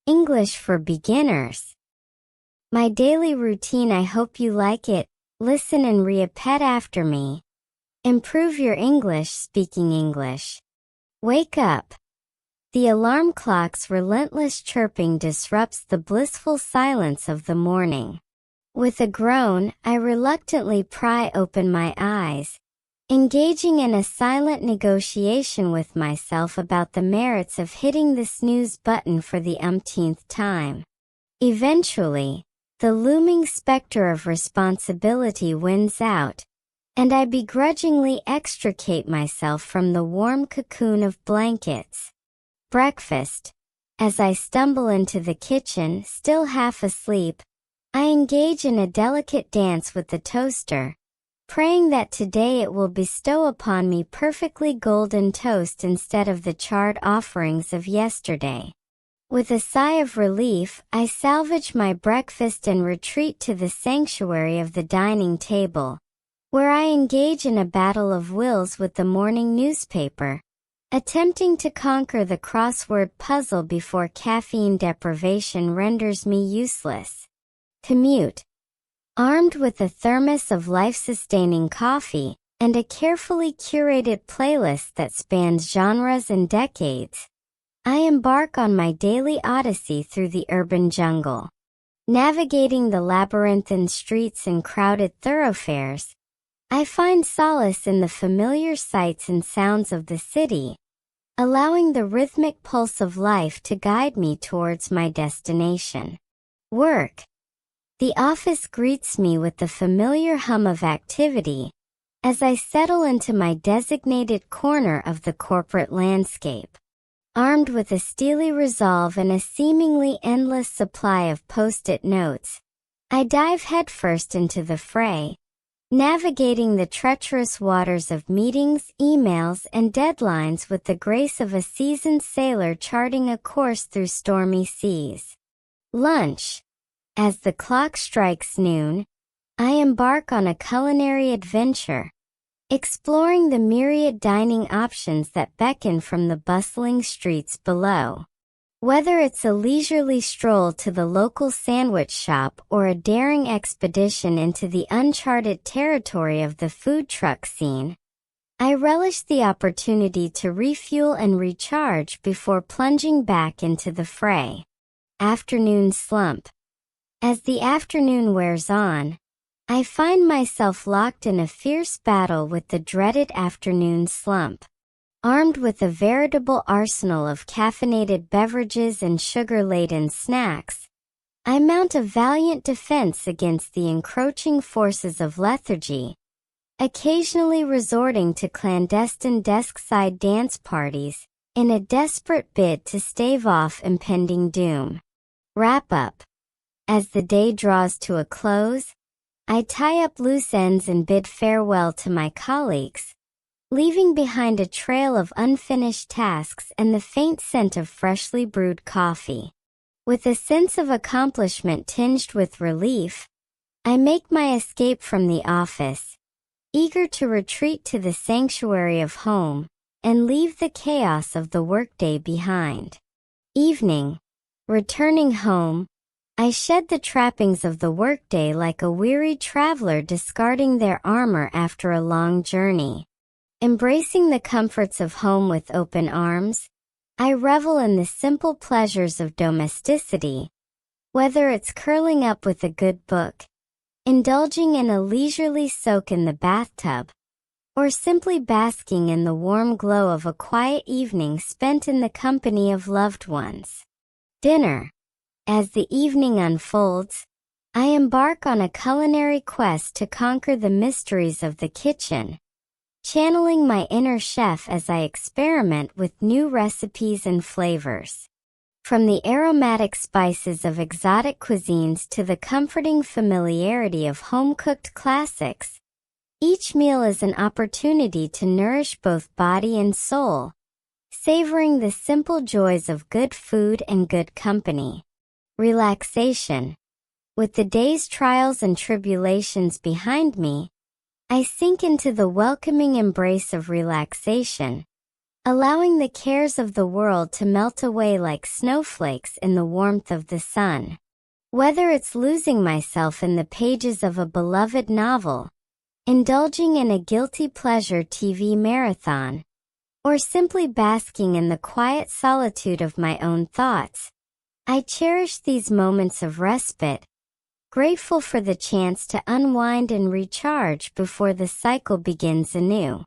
English for beginners. My daily routine. I hope you like it. Listen and repeat after me. Improve your English. Speaking English. Wake up. The alarm clock's relentless chirping disrupts the blissful silence of the morning. With a groan, I reluctantly pry open my eyes, engaging in a silent negotiation with myself about the merits of hitting the snooze button for the umpteenth time. Eventually, the looming specter of responsibility wins out, and I begrudgingly extricate myself from the warm cocoon of blankets. Breakfast. As I stumble into the kitchen, still half asleep, I engage in a delicate dance with the toaster, praying that today it will bestow upon me perfectly golden toast instead of the charred offerings of yesterday. With a sigh of relief, I salvage my breakfast and retreat to the sanctuary of the dining table, where I engage in a battle of wills with the morning newspaper, attempting to conquer the crossword puzzle before caffeine deprivation renders me useless. Commute. Armed with a thermos of life-sustaining coffee and a carefully curated playlist that spans genres and decades, I embark on my daily odyssey through the urban jungle. Navigating the labyrinthine streets and crowded thoroughfares, I find solace in the familiar sights and sounds of the city, allowing the rhythmic pulse of life to guide me towards my destination. Work. The office greets me with the familiar hum of activity as I settle into my designated corner of the corporate landscape. Armed with a steely resolve and a seemingly endless supply of post-it notes, I dive headfirst into the fray, navigating the treacherous waters of meetings, emails, and deadlines with the grace of a seasoned sailor charting a course through stormy seas. Lunch. As the clock strikes noon, I embark on a culinary adventure, exploring the myriad dining options that beckon from the bustling streets below. Whether it's a leisurely stroll to the local sandwich shop or a daring expedition into the uncharted territory of the food truck scene, I relish the opportunity to refuel and recharge before plunging back into the fray. Afternoon slump. As the afternoon wears on, I find myself locked in a fierce battle with the dreaded afternoon slump. Armed with a veritable arsenal of caffeinated beverages and sugar-laden snacks, I mount a valiant defense against the encroaching forces of lethargy, occasionally resorting to clandestine desk-side dance parties in a desperate bid to stave off impending doom. Wrap-up. As the day draws to a close, I tie up loose ends and bid farewell to my colleagues, leaving behind a trail of unfinished tasks and the faint scent of freshly brewed coffee. With a sense of accomplishment tinged with relief, I make my escape from the office, eager to retreat to the sanctuary of home and leave the chaos of the workday behind. Evening. Returning home, I shed the trappings of the workday like a weary traveler discarding their armor after a long journey. Embracing the comforts of home with open arms, I revel in the simple pleasures of domesticity, whether it's curling up with a good book, indulging in a leisurely soak in the bathtub, or simply basking in the warm glow of a quiet evening spent in the company of loved ones. Dinner. As the evening unfolds, I embark on a culinary quest to conquer the mysteries of the kitchen, channeling my inner chef as I experiment with new recipes and flavors. From the aromatic spices of exotic cuisines to the comforting familiarity of home-cooked classics, each meal is an opportunity to nourish both body and soul, savoring the simple joys of good food and good company. Relaxation. With the day's trials and tribulations behind me, I sink into the welcoming embrace of relaxation, allowing the cares of the world to melt away like snowflakes in the warmth of the sun. Whether it's losing myself in the pages of a beloved novel, indulging in a guilty pleasure TV marathon, or simply basking in the quiet solitude of my own thoughts, I cherish these moments of respite, grateful for the chance to unwind and recharge before the cycle begins anew.